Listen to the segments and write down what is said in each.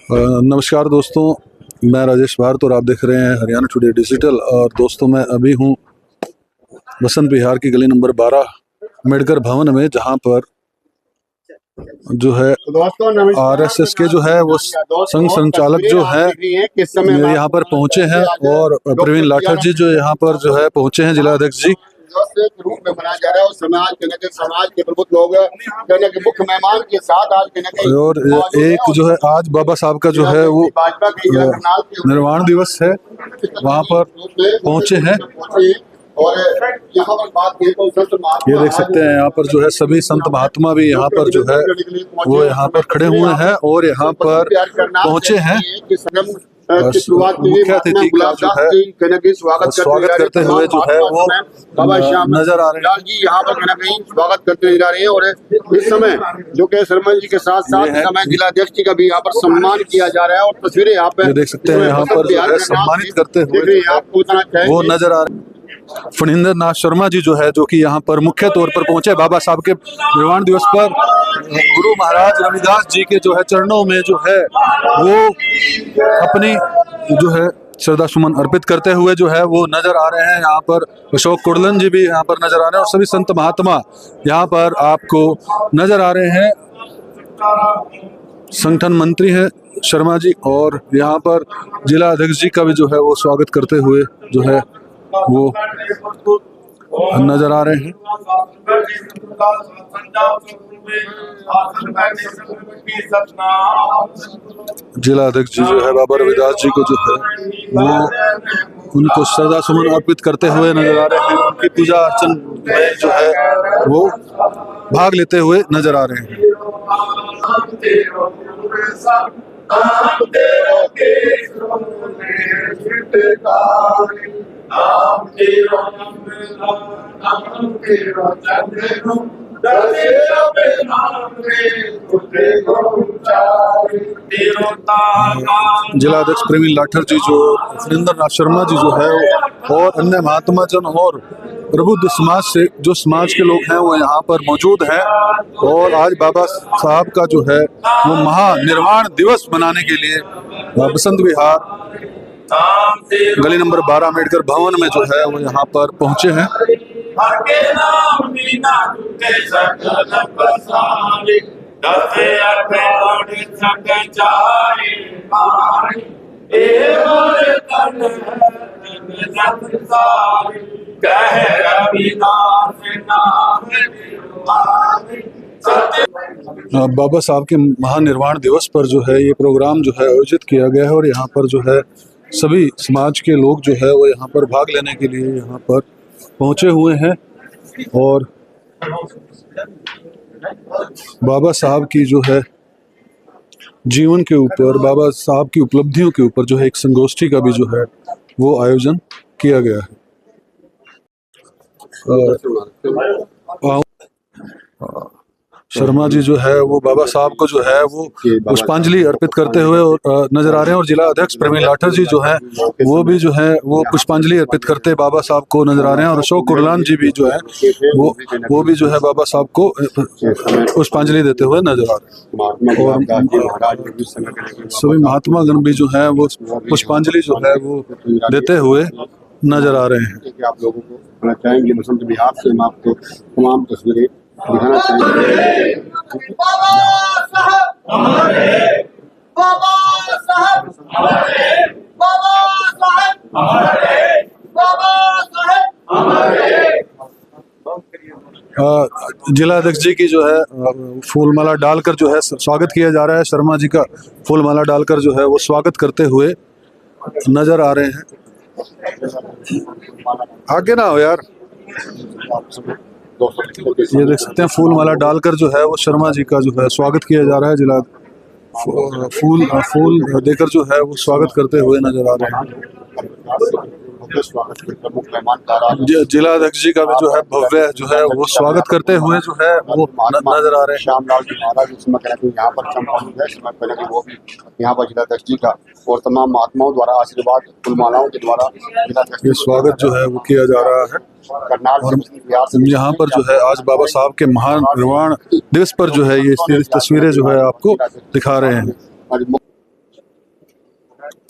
नमस्कार दोस्तों, मैं राजेश भारत और आप देख रहे हैं हरियाणा टुडे डिजिटल। और दोस्तों, मैं अभी हूँ बसंत विहार की गली नंबर 12 अम्बेडकर भवन में, जहाँ पर जो है आरएसएस के जो है वो संघ संचालक जो है यहाँ पर पहुँचे हैं, और प्रवीण लाठर जी जो यहाँ पर जो है पहुँचे हैं, जिला अध्यक्ष जी के रूप में मनाया जा रहा है। और समाज के प्रमुख लोग मुख्य मेहमान के साथ आज और एक जो है आज बाबा साहब का जो है वो निर्वाण दिवस है, वहाँ पर पहुँचे हैं। और यहाँ पर बात की तो ये देख सकते हैं, यहाँ पर जो है सभी संत महात्मा भी यहाँ पर जो है वो यहाँ पर खड़े हुए हैं और यहाँ पर पहुँचे हैं। मुख्य अतिथि का जो है स्वागत करते हुए जो है वो नजर आ रहे हैं। यहाँ पर कहीं ना कहीं स्वागत करते नजर आ रहे हैं। और इस समय जो कि शर्मा जी के साथ साथ समय जिला अध्यक्ष जी का भी यहाँ पर सम्मान किया जा रहा है। और तस्वीरें यहाँ पे देख सकते हैं, यहाँ पर जो है सम्मानित करते हुए वो नजर आ रहे हैं। फणींद्र नाथ शर्मा जी जो है, जो कि यहाँ पर मुख्य तौर पर पहुंचे बाबा साहब के निर्वाण दिवस पर गुरु महाराज रविदास जी के जो है चरणों में जो है वो अपनी जो है श्रद्धा सुमन अर्पित करते हुए जो है वो नजर आ रहे हैं। यहाँ पर अशोक कुर्लन जी भी यहाँ पर नजर आ रहे हैं और सभी संत महात्मा यहाँ पर आपको नजर आ रहे हैं। संगठन मंत्री हैं शर्मा जी, और यहाँ पर जिला अध्यक्ष जी का भी जो है वो स्वागत करते हुए जो है वो नजर आ रहे हैं। जिला अध्यक्ष जी जो है बाबा रविदास जी को जो है वो उनको श्रद्धा सुमन अर्पित करते हुए नजर आ रहे हैं। उनकी पूजा अर्चन में जो है वो भाग लेते हुए नजर आ रहे हैं। जिला अध्यक्ष प्रवीण लाठर जी जो फणींद्र नाथ शर्मा जी जो है और अन्य महात्मा जन और प्रबुद्ध समाज से जो समाज के लोग हैं वो यहाँ पर मौजूद हैं। और आज बाबा साहब का जो है वो महानिर्वाण दिवस मनाने के लिए बसंत विहार गली नंबर 12 अम्बेडकर भवन में जो है वो यहाँ पर पहुंचे हैं। बाबा साहब के महानिर्वाण दिवस पर जो है ये प्रोग्राम जो है आयोजित किया गया है, और यहाँ पर जो है सभी समाज के लोग जो है वो यहाँ पर भाग लेने के लिए यहाँ पर पहुँचे हुए हैं। और बाबा साहब की जो है जीवन के ऊपर, बाबा साहब की उपलब्धियों के ऊपर जो है एक संगोष्ठी का भी जो है वो आयोजन किया गया है। शर्मा जी जो है वो बाबा साहब को जो है वो पुष्पांजलि अर्पित करते हुए नजर आ रहे हैं, और जिला अध्यक्ष प्रवीण लाठर जी जो है वो भी जो है वो पुष्पांजलि अर्पित करते बाबा साहब को नजर आ रहे हैं। और अशोक कुर्लान जी भी जो है वो भी जो है बाबा साहब को पुष्पांजलि देते हुए नजर आ रहे हैं। और सभी महात्मा गण भी जो है वो पुष्पांजलि जो है वो देते हुए नजर आ रहे हैं। आप लोगों को चाहेंगे बसंत विहार से हम आपको तमाम तस्वीरें दिखाना चाहेंगे। बाबा साहब हमारे, बाबा साहब हमारे, बाबा साहब हमारे, बाबा साहब हमारे। जिला अध्यक्ष जी की जो है फूलमाला डालकर जो है स्वागत किया जा रहा है। शर्मा जी का फूलमाला डालकर जो है वो स्वागत करते हुए नजर आ रहे हैं। आगे ना हो यार। ये देख सकते हैं फूलमाला डालकर जो है वो शर्मा जी का जो है स्वागत किया जा रहा है। जिला फूल देकर जो है वो स्वागत करते हुए नजर आ रहे हैं। जिला अध्यक्ष जी का भी जो है भव्य जो है वो स्वागत करते हुए जो है वो नजर आ रहे हैं। श्यामलाल जी महाराज इस समय यहाँ पर सम्मानित है। समय पहले वो भी यहाँ पर जिला अध्यक्ष जी का और तमाम महात्माओं द्वारा आशीर्वाद फूलमालाओं के द्वारा ये स्वागत जो है वो किया जा रहा है। और यहाँ पर जो है आज बाबा साहब के महानिर्वाण दिवस पर जो है ये तस्वीरें जो है आपको दिखा रहे हैं।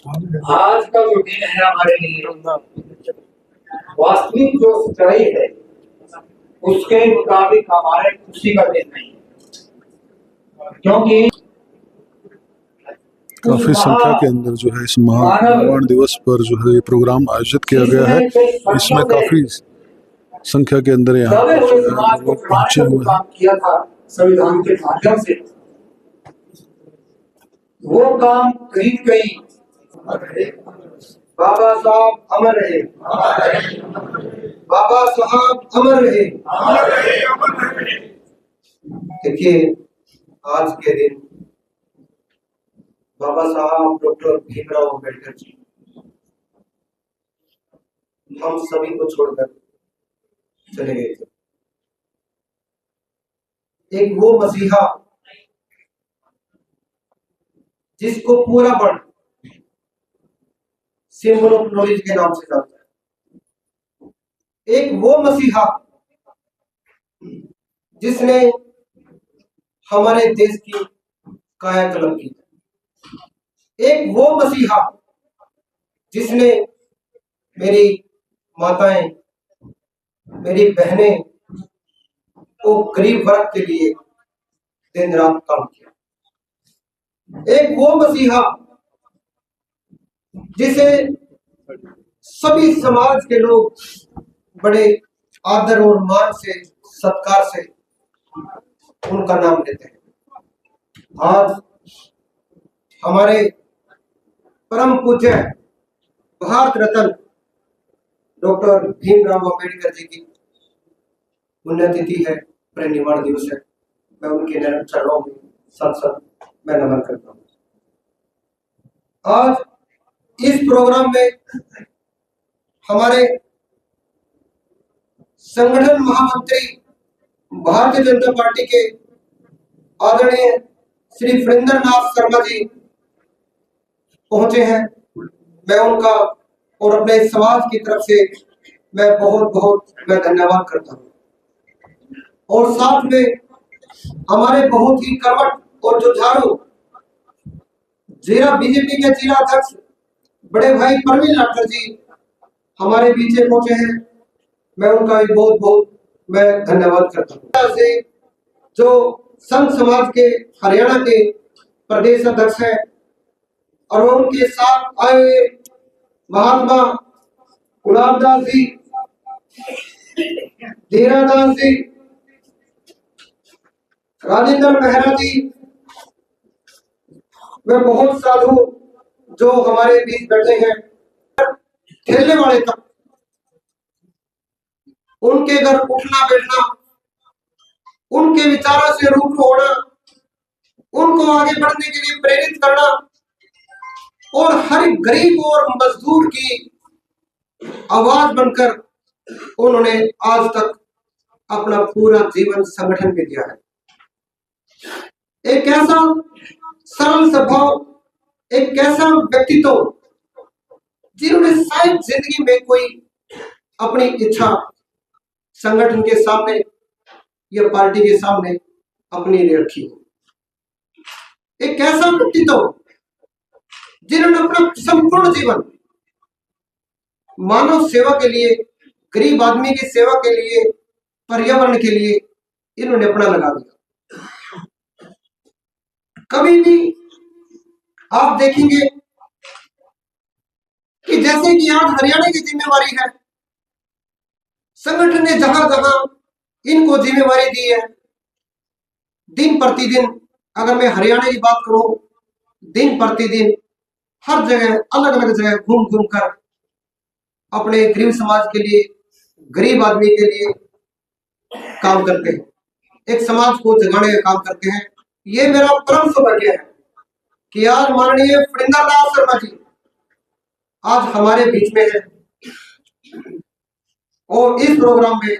आज का जो दिन है हमारे लिए वास्तविक जो सच्चाई है उसके मुताबिक हमारे खुशी का दिन नहीं है, क्योंकि काफी संख्या के अंदर जो है इस महानिर्वाण दिवस पर जो है ये प्रोग्राम आयोजित किया गया है। इसमें काफी संख्या के अंदर यहाँ दबे हुए समाज को लोग पहुंचे छुड़ाने का जो हुए हैं। काम किया था संविधान के माध्यम से, वो काम कहीं कहीं बाबा साहब अमर रहे, बाबा साहब अमर रहे। देखिए आज के दिन बाबा साहब डॉक्टर भीमराव अम्बेडकर जी हम सभी को छोड़कर चले गए थे। एक वो मसीहा जिसको पूरा वर्ल्ड सिंबल ऑफ नॉलेज के नाम से जानता है, एक वो मसीहा जिसने हमारे देश की कायाकल्प की, एक वो मसीहा जिसने मेरी माताएं, मेरी बहनें को गरीब वर्ग के लिए दिन रात काम किया, एक वो मसीहा जिसे सभी समाज के लोग बड़े आदर और मान से सत्कार से उनका नाम लेते हैं। आज हमारे परम पूज्य भारत रत्न डॉक्टर भीमराव अम्बेडकर जी की पुण्यतिथि है, परिनिर्वाण दिवस है। मैं उनके नयन चरणों में सत सत मैं नमन करता हूँ। आज इस प्रोग्राम में हमारे संगठन महामंत्री भारतीय जनता पार्टी के आदरणीय श्री फणींद्र नाथ शर्मा जी पहुंचे हैं। मैं उनका और अपने समाज की तरफ से मैं बहुत धन्यवाद करता हूं। और साथ में हमारे बहुत ही कर्मठ और जुझारू जिला बीजेपी के जिला अध्यक्ष बड़े भाई परवीन लाठर जी हमारे बीच पहुंचे हैं। मैं उनका भी बहुत मैं धन्यवाद करता हूँ। से जो संघ समाज के हरियाणा के प्रदेश अध्यक्ष हैं और उनके साथ आए महात्मा गुलाबदास जी, धीरादास जी, राजेंद्र मेहरा जी, वे बहुत साधु जो हमारे बीच बैठे हैं, ठेले वाले तक उनके घर उठना बैठना, उनके विचारों से रूबरू होना, उनको आगे बढ़ने के लिए प्रेरित करना और हर गरीब और मजदूर की आवाज बनकर उन्होंने आज तक अपना पूरा जीवन संगठन में दिया है। एक ऐसा सरल स्वभाव, एक ऐसा व्यक्तित्व जिन्होंने शायद जिंदगी में कोई अपनी इच्छा संगठन के सामने या पार्टी के सामने अपनी नहीं रखी हो। एक ऐसा व्यक्तित्व जिन्होंने अपना संपूर्ण जीवन मानव सेवा के लिए, गरीब आदमी की सेवा के लिए, पर्यावरण के लिए इन्होंने अपना लगा दिया। कभी भी आप देखेंगे कि जैसे कि आज हरियाणा की जिम्मेवारी है, संगठन ने जहां जहां इनको जिम्मेवारी दी है, दिन प्रतिदिन अगर मैं हरियाणा की बात करूं, दिन प्रतिदिन हर जगह अलग अलग जगह घूम घूम कर अपने गरीब समाज के लिए, गरीब आदमी के लिए काम करते हैं, एक समाज को जगाने का काम करते हैं। ये मेरा परम सौभाग्य है कि आज माननीय फणींद्र नाथ शर्मा जी आज हमारे बीच में है और इस प्रोग्राम में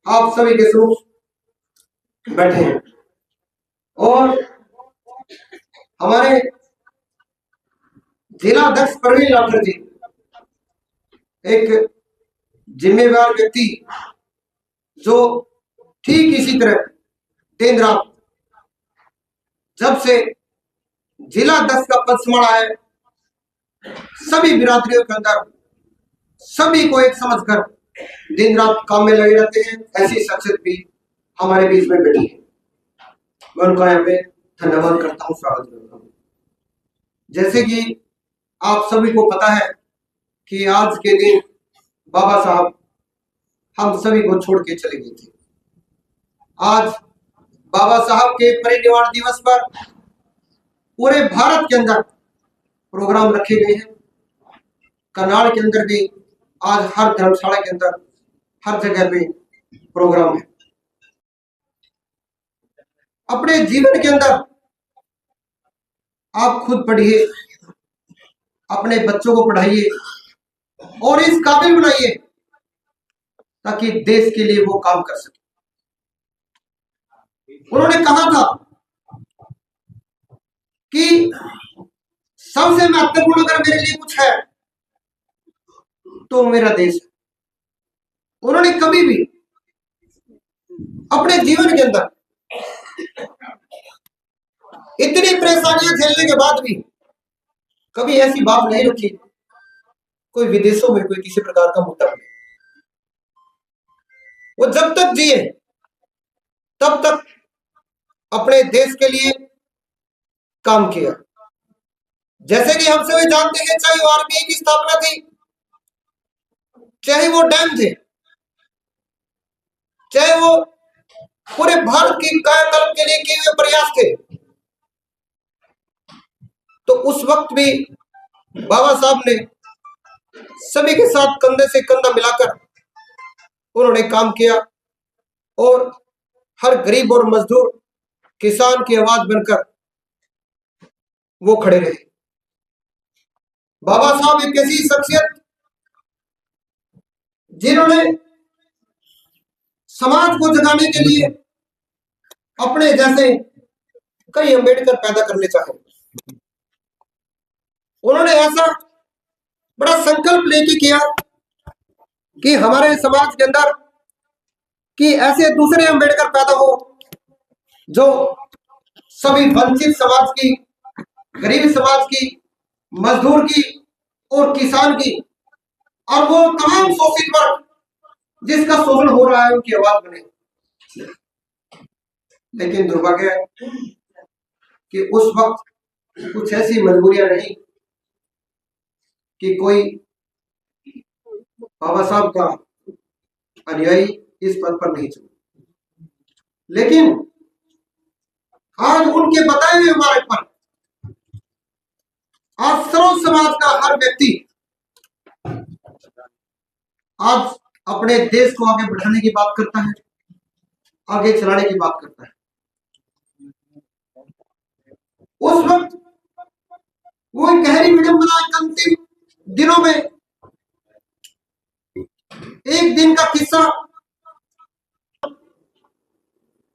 आप सभी के साथ बैठे हैं। और हमारे जिला अध्यक्ष परवीन लाठर जी एक जिम्मेदार व्यक्ति जो ठीक इसी तरह दिन रात जब से जिला अध्यक्ष का पद संभाला है सभी बिरादरियों के अंदर सभी को एक समझकर दिन रात काम में लगे रहते हैं, ऐसी शख्सियत भी हमारे बीच में बैठी है। मैं उनका यहाँ पे धन्यवाद करता हूँ, स्वागत करता हूँ। जैसे कि आप सभी को पता है कि आज के दिन बाबा साहब हम सभी को छोड़ के चले गए थे। आज बाबा साहब के परिनिर्वाण दिवस पर पूरे भारत के अंदर प्रोग्राम रखे गए हैं। करनाल के अंदर भी आज हर धर्मशाला के अंदर हर जगह पे प्रोग्राम है। अपने जीवन के अंदर आप खुद पढ़िए, अपने बच्चों को पढ़ाइए और इस काबिल बनाइए ताकि देश के लिए वो काम कर सके। उन्होंने कहा था कि सबसे महत्वपूर्ण अगर मेरे लिए कुछ है तो मेरा देश है। उन्होंने कभी भी अपने जीवन के अंदर इतनी परेशानियां झेलने के बाद भी कभी ऐसी बात नहीं रखी कोई विदेशों में कोई किसी प्रकार का मुद्दा नहीं। वो जब तक जिए तब तक अपने देश के लिए काम किया। जैसे कि हम सभी जानते हैं, चाहे वो आरबीआई की स्थापना थी, चाहे वो डैम थे, चाहे वो पूरे भारत की कायाकल्प के लिए किए हुए प्रयास थे, तो उस वक्त भी बाबा साहब ने सभी के साथ कंधे से कंधा मिलाकर उन्होंने काम किया और हर गरीब और मजदूर किसान की आवाज बनकर वो खड़े रहे। बाबा साहब एक ऐसी शख्सियत जिन्होंने समाज को जगाने के लिए अपने जैसे कई अम्बेडकर पैदा करने चाहे। उन्होंने ऐसा बड़ा संकल्प लेके किया कि हमारे समाज के अंदर कि ऐसे दूसरे अम्बेडकर पैदा हो जो सभी वंचित समाज की, गरीब समाज की, मजदूर की और किसान की और वो तमाम शोषित वर्ग जिसका शोषण हो रहा है उनकी आवाज बने। लेकिन दुर्भाग्य है कि उस वक्त कुछ ऐसी मजबूरियां रही कि कोई बाबा साहब का अनुयायी इस पद पर नहीं चला। लेकिन आज उनके बताए हुए मार्ग पर आज सर्व समाज का हर व्यक्ति आज अपने देश को आगे बढ़ाने की बात करता है, आगे चलाने की बात करता है। उस वक्त वो गहरी विडंबना अंतिम दिनों में एक दिन का किस्सा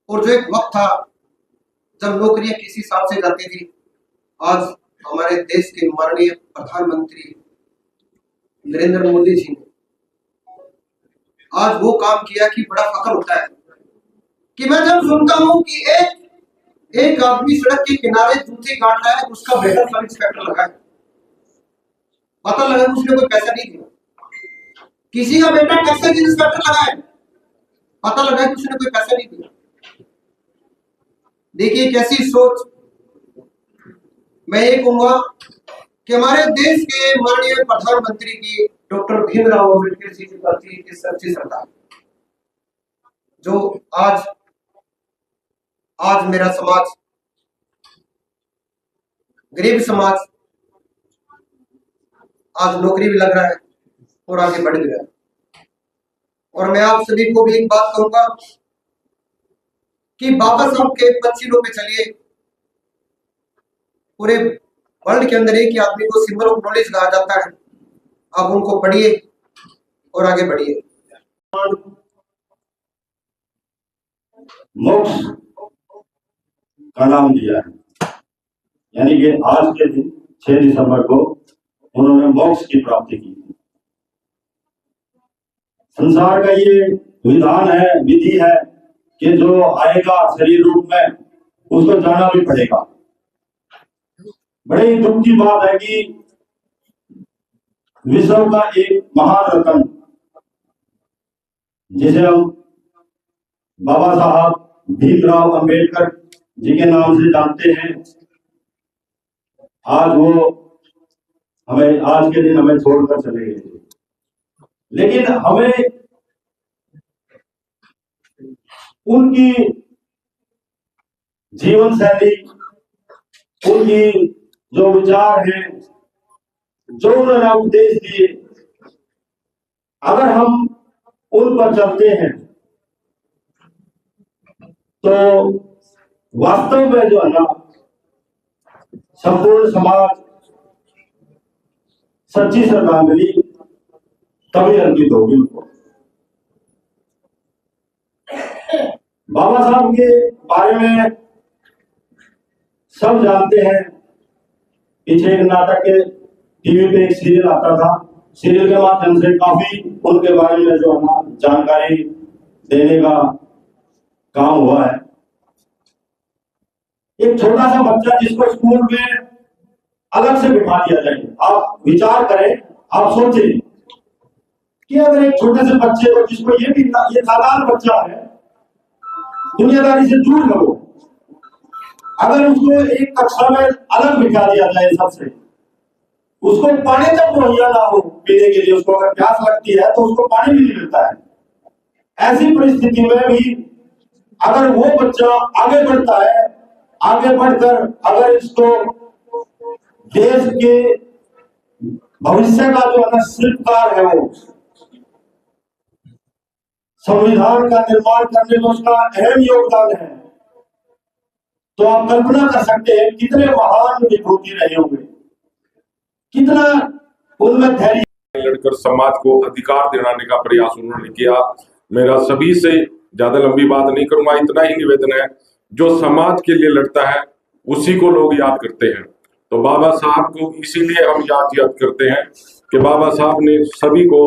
और जो एक वक्त था जब नौकरियां किसी हिसाब से जाती थी। आज हमारे देश के माननीय प्रधानमंत्री नरेंद्र मोदी जी ने आज वो काम किया कि बड़ा फख्र होता है कि मैं जब सुनता हूं कि एक आदमी सड़क के किनारे जूते काट रहा है, उसका बेटा सब इंस्पेक्टर लगा है। पता लगा उसने कोई पैसा नहीं दिया। किसी का बेटा टैक्सी इंस्पेक्टर लगा है, पता लगा कि उसने कोई पैसा नहीं दिया। देखिए कैसी सोच। मैं ये कहूंगा कि हमारे देश के माननीय प्रधानमंत्री की डॉक्टर भीमराव अम्बेडकर जी की प्रति की सच्ची श्रद्धा, जो आज मेरा समाज, गरीब समाज आज नौकरी भी लग रहा है और आगे बढ़ भी रहा है। और मैं आप सभी को भी एक बात कहूंगा कि बाबा साहब के पंचीलों पे चलिए। पूरे वर्ल्ड के अंदर एक ही आदमी को सिंबल ऑफ नॉलेज कहा जाता है। आप उनको पढ़िए और आगे बढ़िए। मोक्ष का नाम दिया है, यानी कि आज के दिन 6 दिसंबर को उन्होंने मोक्ष की प्राप्ति की। संसार का ये विधान है, विधि है कि जो आएगा शरीर रूप में उसको जाना भी पड़ेगा। बड़े ही दुख की बात है कि विश्व का एक महान रत्न जिसे हम बाबा साहब भीमराव अंबेडकर जी के नाम से जानते हैं, आज वो हमें आज के दिन हमें छोड़कर चले गए। लेकिन हमें उनकी जीवन शैली, उनकी जो विचार हैं, जो उन्होंने उपदेश दिए, अगर हम उन पर चलते हैं तो वास्तव में जो है ना संपूर्ण समाज सच्ची श्रद्धांजलि तभी अर्पित होगी उनको। बाबा साहब के बारे में सब जानते हैं। पीछे एक नाटक के टीवी पे एक सीरियल आता था, सीरियल के माध्यम से काफी उनके बारे में जो है ना जानकारी देने का काम हुआ है। एक छोटा सा बच्चा जिसको स्कूल में अलग से बिठा दिया जाए, आप विचार करें, आप सोचें कि अगर एक छोटे से बच्चे को, जिसको ये नादान बच्चा है, दुनियादारी से दूर है वो, अगर उसको एक कक्षा में अलग बिठा दिया जाए सबसे, उसको पानी तक मुहैया ना हो पीने के लिए, उसको अगर प्यास लगती है तो उसको पानी भी नहीं मिलता है। ऐसी परिस्थिति में भी अगर वो बच्चा आगे बढ़ता है, आगे बढ़कर अगर इसको देश के भविष्य का जो है शिल्पकार है, वो संविधान का निर्माण करने में उसका अहम योगदान है, तो आप कल्पना कर सकते हैं कितने महान विभूति रहे होंगे, कितना उनमें धैर्य लड़कर समाज को अधिकार दिलाने का प्रयास उन्होंने किया। मेरा सभी से ज्यादा लंबी बात नहीं करूंगा, इतना ही निवेदन है, जो समाज के लिए लड़ता है उसी को लोग याद करते हैं। तो बाबा साहब को इसीलिए हम याद करते हैं कि बाबा साहब ने सभी को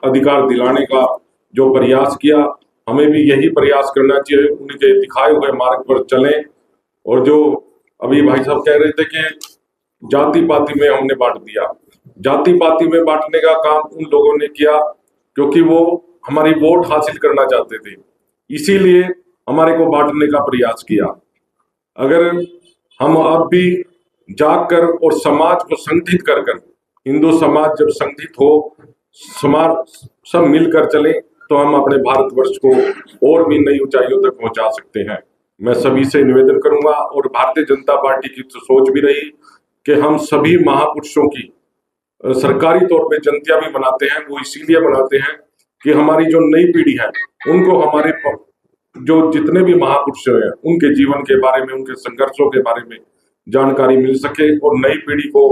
अधिकार दिलाने का जो प्रयास किया, हमें भी यही प्रयास करना चाहिए, उनके दिखाए हुए मार्ग पर चलें। और जो अभी भाई साहब कह रहे थे कि जाति पाति में हमने बांट दिया, जाति पाति में बांटने का काम उन लोगों ने किया क्योंकि वो हमारी वोट हासिल करना चाहते थे, इसीलिए हमारे को बांटने का प्रयास किया। अगर हम अब भी जागकर और समाज को संगठित कर हिंदू समाज जब संगठित हो, समाज सब मिलकर चले, तो हम अपने भारतवर्ष को और भी नई ऊंचाइयों तक पहुंचा सकते हैं। मैं सभी से निवेदन करूंगा, और भारतीय जनता पार्टी की तो सोच भी रही कि हम सभी महापुरुषों की सरकारी तौर पे जयंतियां भी मनाते हैं, वो इसीलिए मनाते हैं कि हमारी जो नई पीढ़ी है उनको हमारे जो जितने भी महापुरुष हैं उनके जीवन के बारे में, उनके संघर्षों के बारे में जानकारी मिल सके और नई पीढ़ी को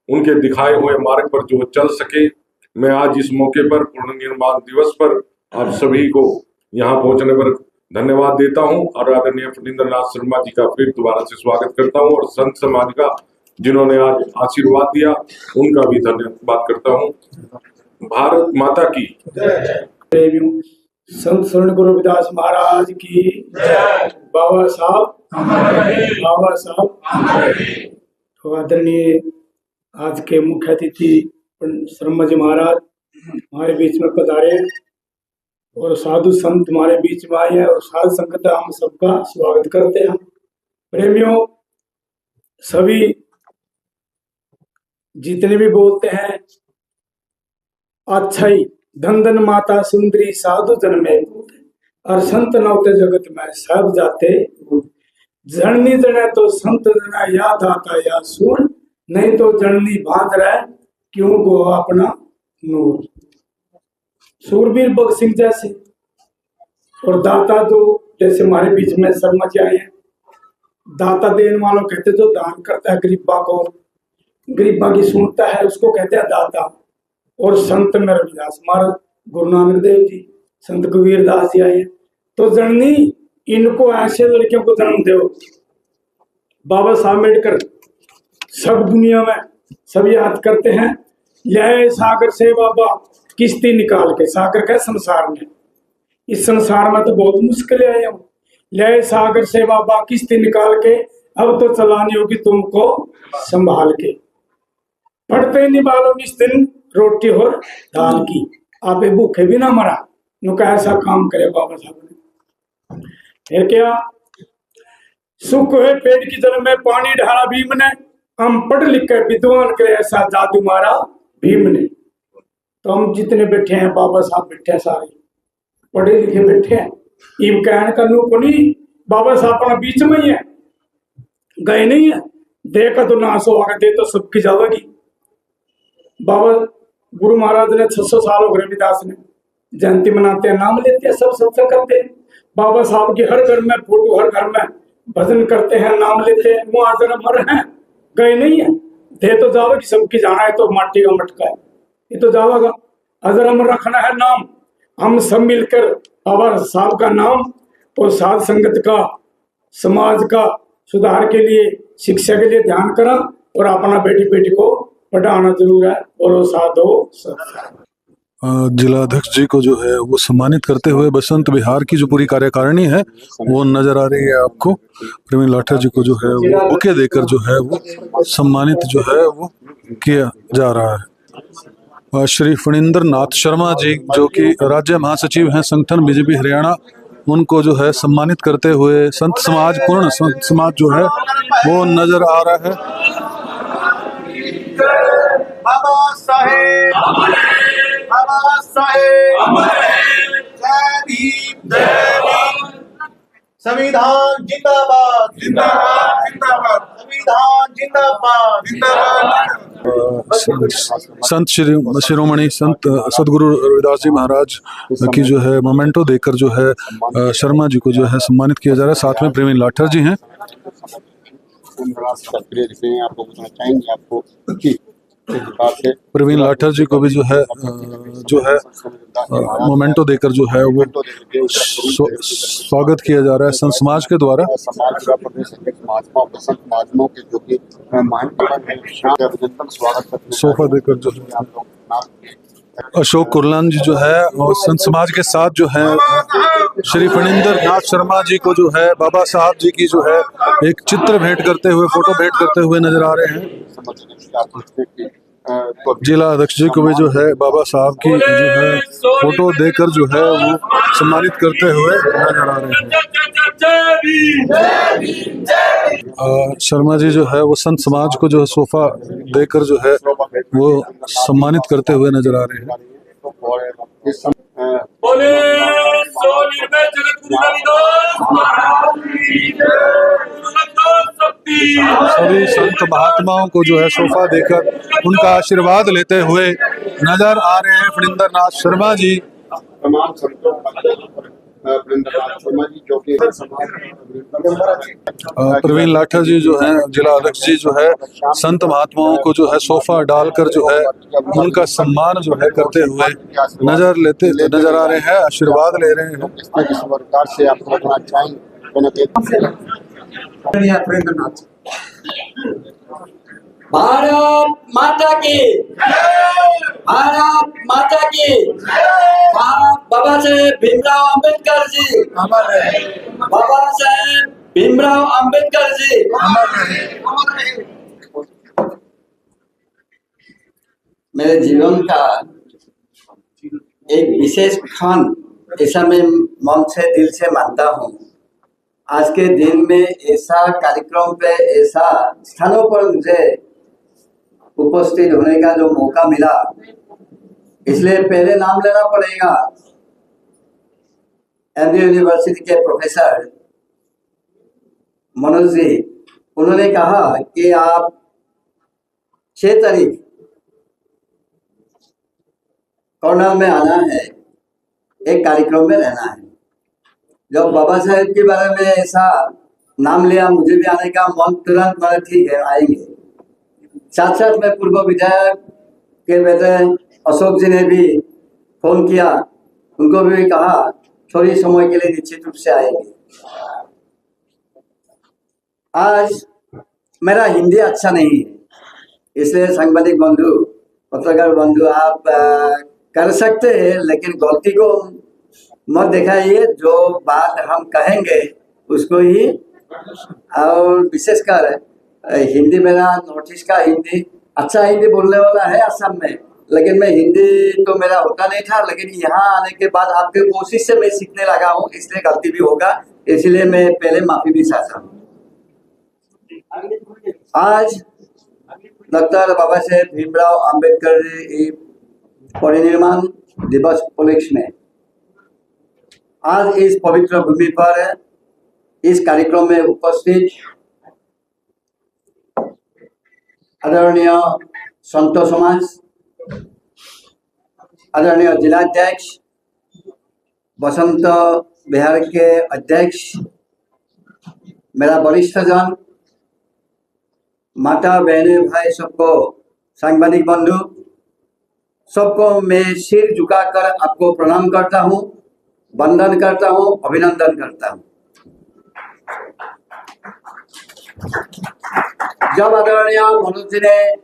उनके दिखाए हुए मार्ग पर जो चल सके। मैं आज इस मौके पर पूर्ण निर्माण दिवस पर आप सभी को यहाँ पहुंचने पर धन्यवाद देता हूं, और आदरणीय फणींद्र नाथ शर्मा जी का फिर दोबारा से स्वागत करता हूं, और संत समाज का जिन्होंने आज आशीर्वाद दिया उनका भी धन्यवाद करता हूं। भारत माता की जय। संत स्वर्ण गुरु रविदास महाराज की जय। बाबा साहब, बाबा साहब। तो आदरणीय आज के मुख्य अतिथि शर्मा जी महाराज हमारे बीच में पधारे, और साधु संत हमारे बीच में आए हैं, और साध संगत हम सबका स्वागत करते हैं। प्रेमियों, सभी जितने भी बोलते हैं अच्छा ही, धन धन माता सुंदरी साधु जन में, और संत नौते जगत में सब जाते, जननी जने तो संत जना याद आता या सुन, नहीं तो जननी बांध रहे क्यों गो अपना नूर। सूरवीर भगत सिंह जैसे और दाता जो जैसे हमारे बीच में शर्मा जी आए हैं, दाता देने वालों कहते जो दान करता है गरीबा को, गरीबा की सुनता है, उसको कहते हैं दाता। और संत में रविदास महाराज, गुरु नानक देव जी, संत कबीर दास जी आए हैं। तो जननी इनको ऐसे लड़कियों को जन्म दो। बाबा साहब अम्बेडकर सब दुनिया में सब याद करते हैं, ले सागर से बाबा किश्ती निकाल के, सागर का संसार में, इस संसार में तो बहुत मुश्किल है, ले सागर से बाबा किश्ती निकाल के, अब तो चलानी होगी तुमको संभाल के, पढ़ते निभालो इस दिन रोटी और दाल की, आप भूखे भी ना मरा। नुका ऐसा काम करे बाबा साहब ने। फिर क्या, सुख हुए पेट की जल में पानी ढाला भीम ने, हम पढ़ लिख कर विद्वान करे ऐसा जादू मारा भीम ने। तो हम जितने बैठे हैं, बाबा साहब बैठे हैं, सारे पढ़े लिखे बैठे हैं। इम कहने का को नहीं, बाबा साहब अपना बीच में ही है, गए नहीं है। देखा तो नाश हो आगे, दे तो सबकी जाएगी। बाबा गुरु महाराज ने 600 साल हो गए, रविदास ने जयंती मनाते हैं, नाम लेते हैं, सब सत्संग करते हैं। बाबा साहब की हर घर में फोटो, हर घर में भजन करते हैं, नाम लेते हैं। वो आज अमर हैं, गए नहीं है। दे तो जाओगी, सबकी जाना है तो माटी का मटका है, ये तो जाओगा। अगर हम रखना है नाम, हम सब मिलकर बाबा साहब का नाम और साध संगत का, समाज का सुधार के लिए, शिक्षा के लिए ध्यान करा और अपना बेटी बेटी को पढ़ाना जरूर है। बोलो साधो सत। जिला अध्यक्ष जी को जो है वो सम्मानित करते हुए बसंत विहार की जो पूरी कार्यकारिणी है वो नजर आ रही है आपको। प्रवीण लाठर जी को जो है वो बुके देकर जो है वो सम्मानित जो है वो किया जा रहा है। श्री फणींद्र नाथ शर्मा जी जो कि राज्य महासचिव हैं संगठन बीजेपी हरियाणा, उनको जो है सम्मानित करते हुए संत समाज, पूर्ण संत समाज जो है वो नजर आ रहा है। बाबा साहेब, बाबा साहेब, जय भीम, जय भीम। संविधान जिंदाबाद, जिंदाबाद, जिंदाबाद। संविधान जिंदाबाद, जिंदाबाद। संत शिरोमणि संत सदगुरु रविदास जी महाराज की जो है मोमेंटो देकर जो है शर्मा जी को जो है सम्मानित किया जा रहा है। साथ में प्रवीण लाठर जी हैं। आपको बताना चाहेंगे आपको कि प्रवीण लाठर जी को भी जो है मोमेंटो देकर जो है वो स्वागत किया जा रहा है संत समाज के द्वारा। समाज का प्रदेश अध्यक्ष महात्मा बसंत महात्मा के जो कि स्वागत सोफा देकर जो है अशोक कुरलान जी जो है और संत समाज के साथ जो है श्री फणींद्र नाथ शर्मा जी को जो है बाबा साहब जी की जो है एक चित्र भेंट करते हुए, फोटो भेंट करते हुए नजर आ रहे हैं। जिला अध्यक्ष जी को भी जो है बाबा साहब की जो है फोटो देकर जो है वो सम्मानित करते हुए नजर आ रहे हैं। शर्मा जी जो है वो संत समाज को जो है सोफा देकर जो है वो सम्मानित करते हुए नजर आ रहे हैं। सभी संत महात्माओं को जो है सोफा देकर उनका आशीर्वाद लेते हुए नजर आ रहे हैं फणींद्र नाथ शर्मा जी। तमाम संतों शर्मा जी जो कि प्रवीण लाठर जी जो है जिला अध्यक्ष जी जो है संत महात्माओं को जो है सोफा डालकर जो है उनका सम्मान जो है करते हुए नजर आ रहे हैं, आशीर्वाद ले रहे हैं। इस प्रकार से आपको बताना चाहेंगे भारत माता की, भारत माता की। बाबा साहेब भीमराव अंबेडकर जी, बाबा साहेब भीमराव अंबेडकर जी। मेरे जीवन का एक विशेष क्षण ऐसा मैं मन से, दिल से मानता हूँ। आज के दिन में ऐसा कार्यक्रम पे, ऐसा स्थानों पर मुझे उपस्थित होने का जो मौका मिला, इसलिए पहले नाम लेना पड़ेगा एमडी यूनिवर्सिटी के प्रोफेसर मनोज जी। उन्होंने कहा कि आप 6 तारीख कर्नाल में आना है, एक कार्यक्रम में रहना है। जब बाबा साहेब के बारे में ऐसा नाम लिया, मुझे भी आने का मन तुरंत बना, ठीक है आएंगे। साथ साथ में पूर्व विधायक के बेटे अशोक जी ने भी फोन किया, उनको भी कहा थोड़ी समय के लिए निश्चित रूप से आएंगे। आज मेरा हिंदी अच्छा नहीं है, इसलिए सांबादिक बंधु, पत्रकार बंधु, आप कर सकते हैं लेकिन गलती को मत दिखाइए। जो बात हम कहेंगे उसको ही, और विशेषकर हिंदी, मेरा नॉर्थ ईस्ट का हिंदी अच्छा हिंदी बोलने वाला है असम में, लेकिन मैं हिंदी तो मेरा होता नहीं था, लेकिन यहाँ आने के बाद आपके कोशिश से मैं सीखने लगा हूँ, इसलिए गलती भी होगा, इसलिए मैं पहले माफी भी चाहता हूँ। आज डॉक्टर बाबा साहेब भीमराव अंबेडकर जी परिनिर्वाण दिवस उपलक्ष्य में आज इस पवित्र भूमि पर इस कार्यक्रम में उपस्थित आदरणीय संत समाज, आदरणीय जिलाध्यक्ष, बसंत बिहार के अध्यक्ष, मेरा वरिष्ठ जन, माता बहने भाई सबको, सांबादिक बंधु सबको मैं सिर झुकाकर आपको प्रणाम करता हूँ, वंदन करता हूँ, अभिनंदन करता हूँ। जब आदरणीय मनोज जी ने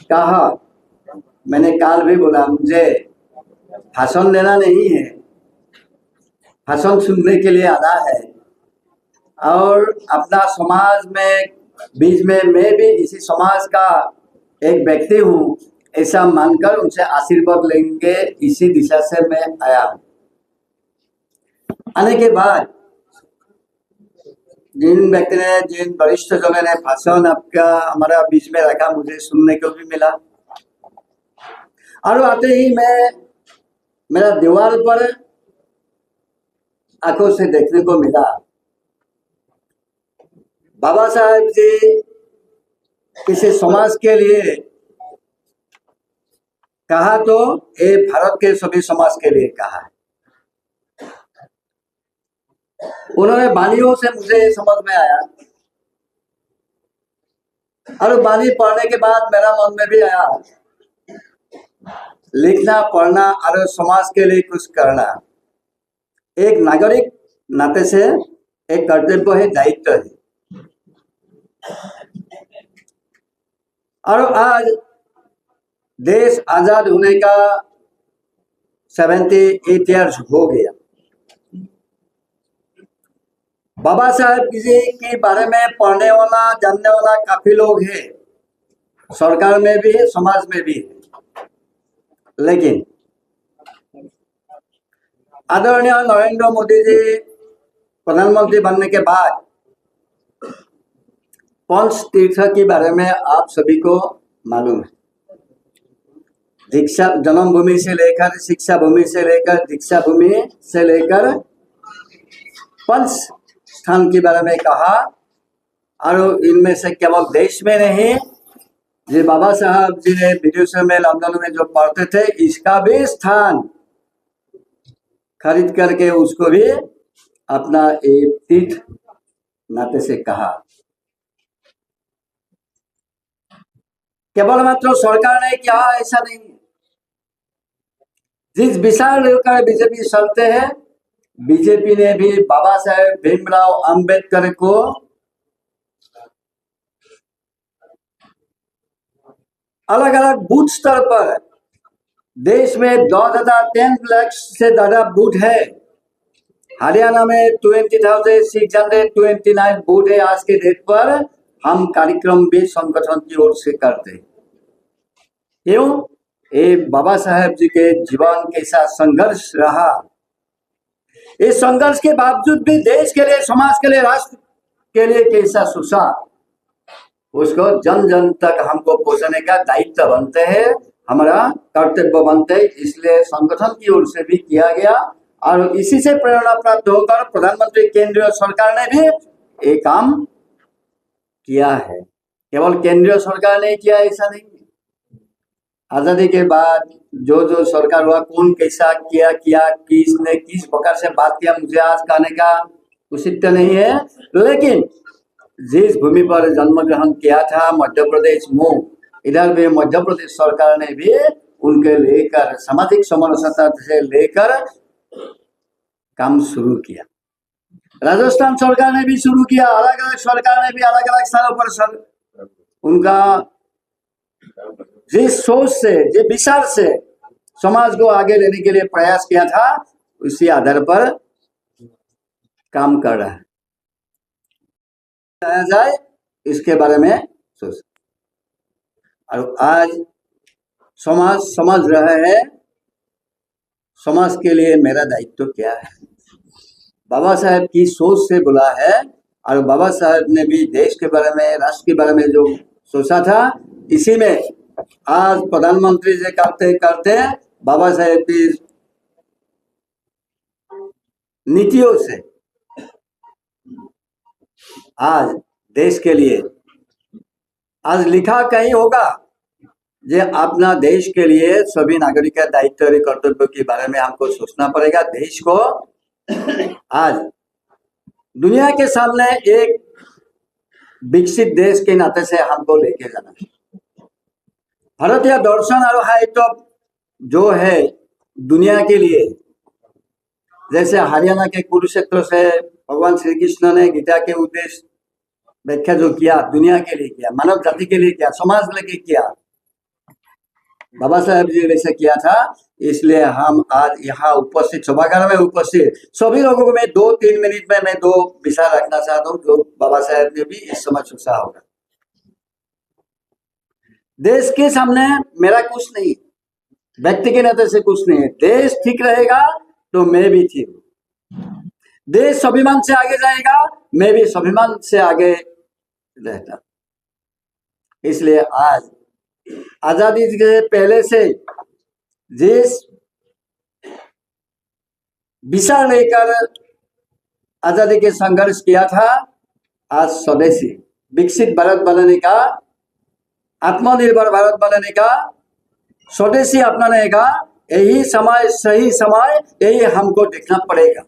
कहा, मैंने काल भी बोला, मुझे भाषण देना नहीं है, भाषण सुनने के लिए आना है, और अपना समाज में बीच में मैं भी इसी समाज का एक व्यक्ति हूँ, ऐसा मानकर उनसे आशीर्वाद लेंगे, इसी दिशा से मैं आया। आने के बाद जिन व्यक्ति ने, जिन वरिष्ठ जनों ने भाषण आपका हमारा बीच में रखा, मुझे सुनने को भी मिला, और आते ही मैं मेरा दीवार पर आंखों से देखने को मिला, बाबा साहेब जी किसी समाज के लिए कहा तो ये भारत के सभी समाज के लिए कहा है। उन्होंने वाणियों से मुझे समझ में आया, और वाणी पढ़ने के बाद मेरा मन में भी आया, लिखना पढ़ना और समाज के लिए कुछ करना एक नागरिक नाते से एक कर्तव्य है, दायित्व है। और आज देश आजाद होने का 78 ईयर्स हो गया। बाबा साहेब जी के बारे में पढ़ने वाला, जानने वाला काफी लोग हैं, सरकार में भी है, समाज में भी है, लेकिन आदरणीय नरेंद्र मोदी जी प्रधानमंत्री बनने के बाद पंच तीर्थ के बारे में आप सभी को मालूम है। दीक्षा जन्मभूमि से लेकर, शिक्षा भूमि से लेकर, दीक्षा भूमि से लेकर पंच स्थान के बारे में कहा, और इनमें से केवल देश में नहीं, जो बाबा साहब जी ने विदेशों में, लंदन में जो पढ़ते थे, इसका भी स्थान खरीद करके उसको भी अपना एक तीर्थ नाते से कहा। केवल मात्र सरकार ने क्या, ऐसा नहीं। जिस विशाल लेकर बीजेपी चलते हैं, बीजेपी ने भी बाबा साहेब भीमराव अंबेडकर को अलग अलग बूथ स्तर पर, देश में 10 लाख से ज्यादा बूथ है, हरियाणा में 20,629 बूथ है। आज के डेट पर हम कार्यक्रम भी संगठन की ओर से करते हैं। क्यों? ये बाबा साहेब जी के जीवन कैसा संघर्ष रहा, इस संघर्ष के बावजूद भी देश के लिए, समाज के लिए, राष्ट्र के लिए कैसा सुसा, उसको जन जन तक हमको पहुंचाने का दायित्व बनते हैं, हमारा कर्तव्य बनते हैं। इसलिए संगठन की ओर से भी किया गया, और इसी से प्रेरणा प्राप्त होकर प्रधानमंत्री केंद्रीय सरकार ने भी ये काम किया है। केवल केंद्रीय सरकार ने किया, ऐसा नहीं। आजादी के बाद जो जो सरकार हुआ, कौन कैसा किया, किसने किस प्रकार से बात किया, मुझे आज कहने का उचित नहीं है, लेकिन जिस भूमि पर जन्म ग्रहण किया था, मध्य प्रदेश मूल, इधर भी मध्य प्रदेश सरकार ने भी उनके लेकर, सामाजिक समानता से लेकर काम शुरू किया। राजस्थान सरकार ने भी शुरू किया, अलग अलग सरकार ने भी अलग अलग स्थानों पर उनका जिस सोच से, जिस विचार से समाज को आगे लेने के लिए प्रयास किया था, उसी आधार पर काम कर रहा है जाए, इसके बारे में सोच। और आज समाज समझ रहा है समाज के लिए मेरा दायित्व क्या है। बाबा साहेब की सोच से बोला है और बाबा साहेब ने भी देश के बारे में, राष्ट्र के बारे में जो सोचा था, इसी में आज प्रधानमंत्री से करते करते बाबा साहेब की नीतियों से आज देश के लिए आज लिखा कहीं होगा जे अपना देश के लिए सभी नागरिक का दायित्व और कर्तव्य के बारे में हमको सोचना पड़ेगा। देश को आज दुनिया के सामने एक विकसित देश के नाते से हमको लेके जाना है। भारतीय दर्शन और साहित्य जो है दुनिया के लिए, जैसे हरियाणा के कुरुक्षेत्र से भगवान श्री कृष्ण ने गीता के उद्देश्य व्याख्या जो किया, दुनिया के लिए किया, मानव जाति के लिए किया, समाज के लिए किया, बाबा साहेब जी ने ऐसा किया था। इसलिए हम आज यहाँ उपस्थित सभागार में उपस्थित सभी लोगों को मैं 2-3 मिनट में मैं 2 विचार रखना चाहता हूँ जो बाबा साहेब ने भी इस समय सोचा होगा। देश के सामने मेरा कुछ नहीं, व्यक्ति के नाते से कुछ नहीं है। देश ठीक रहेगा तो मैं भी ठीक हूँ। देश स्वाभिमान से आगे जाएगा, मैं भी स्वाभिमान से आगे रहता। इसलिए आज आजादी के पहले से जिस विचार लेकर आजादी के संघर्ष किया था, आज स्वदेशी विकसित भारत बनाने का, आत्मनिर्भर भारत बनाने का, स्वदेशी अपनाने का यही समय, सही समय यही हमको देखना पड़ेगा।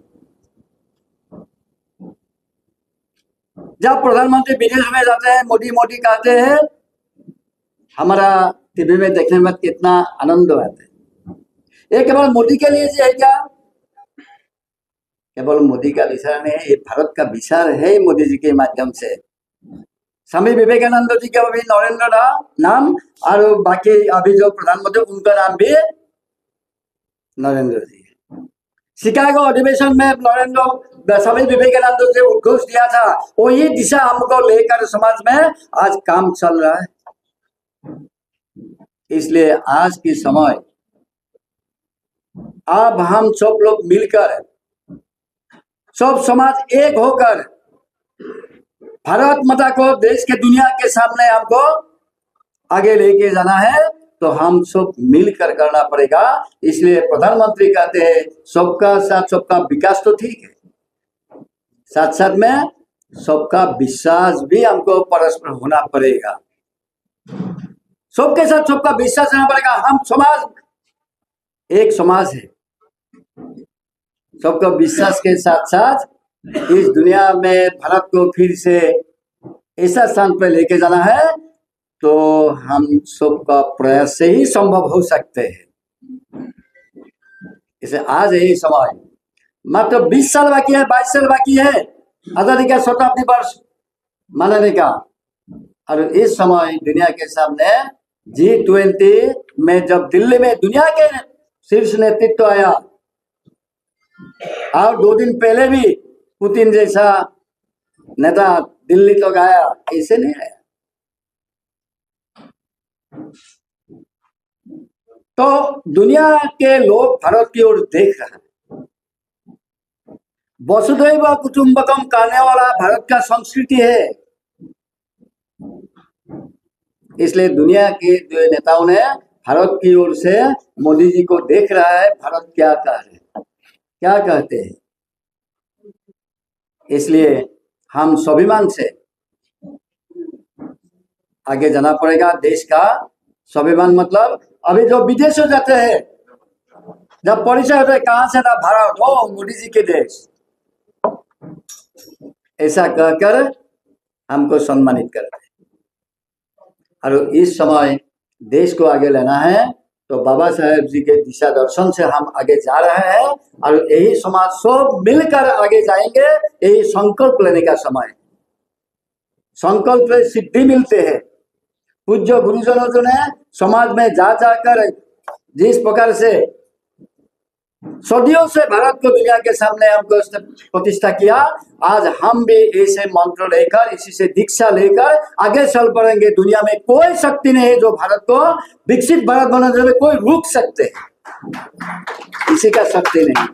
जब प्रधानमंत्री विदेश में जाते हैं, मोदी मोदी कहते हैं, हमारा टीवी में देखने में कितना आनंद आता है। ये केवल मोदी के लिए है क्या? केवल मोदी का विचार नहीं है, ये भारत का विचार है मोदी जी के माध्यम से। स्वामी विवेकानंद जी का भी नरेंद्र नाम और बाकी अभी जो प्रधानमंत्री उनका नाम भी नरेंद्र जी। शिकागो अधिवेशन में नरेंद्र स्वामी विवेकानंद से उद्घोष दिया था, वही दिशा हमको लेकर समाज में आज काम चल रहा है। इसलिए आज के समय अब हम सब लोग मिलकर, सब समाज एक होकर भारत माता को देश के दुनिया के सामने हमको आगे लेके जाना है, तो हम सब मिलकर करना पड़ेगा। इसलिए प्रधानमंत्री कहते हैं सबका साथ सबका विकास तो ठीक है, साथ साथ में सबका विश्वास भी हमको परस्पर होना पड़ेगा। सबके साथ सबका विश्वास रहना पड़ेगा। हम समाज एक समाज है, सबका विश्वास के साथ साथ इस दुनिया में भारत को फिर से ऐसा स्थान पर लेके जाना है, तो हम सबका प्रयास से ही संभव हो सकते हैं। इसे आज यही समय मात्र 20 साल बाकी है, 22 साल बाकी है आजादी का शताब्दी वर्ष मनाने का। और इस समय दुनिया के सामने G20 में जब दिल्ली में दुनिया के शीर्ष नेतृत्व आया, और 2 दिन पहले भी पुतिन जैसा नेता दिल्ली तक आया, ऐसे नहीं आया। तो दुनिया के लोग भारत की ओर देख रहे हैं। वसुधैव कुटुंबकम कहने वाला भारत का संस्कृति है। इसलिए दुनिया के जो नेताओं ने भारत की ओर से मोदी जी को देख रहा है, भारत क्या कह रहे हैं, क्या कहते हैं। इसलिए हम स्वाभिमान से आगे जाना पड़ेगा। देश का स्वाभिमान मतलब अभी जो विदेश हो जाते हैं, जब परिचय होता है कहां से था, भारत, हो मोदी जी के देश, ऐसा कहकर हमको सम्मानित करते हैं। और इस समय देश को आगे लेना है, तो बाबा साहेब जी के दिशा दर्शन से हम आगे जा रहे हैं, और यही समाज सब मिलकर आगे जाएंगे। यही संकल्प लेने का समय, संकल्प से सिद्धि मिलते हैं। पूज्य गुरुजनों ने समाज में जा जाकर जिस प्रकार से सदियों से भारत को दुनिया के सामने हमको उसने प्रतिष्ठा किया। आज हम भी ऐसे मंत्र लेकर, इसी से दीक्षा लेकर आगे चल पड़ेंगे। दुनिया में कोई शक्ति नहीं है जो भारत को विकसित भारत बनाने में कोई रोक सकते हैं, किसी का शक्ति नहीं।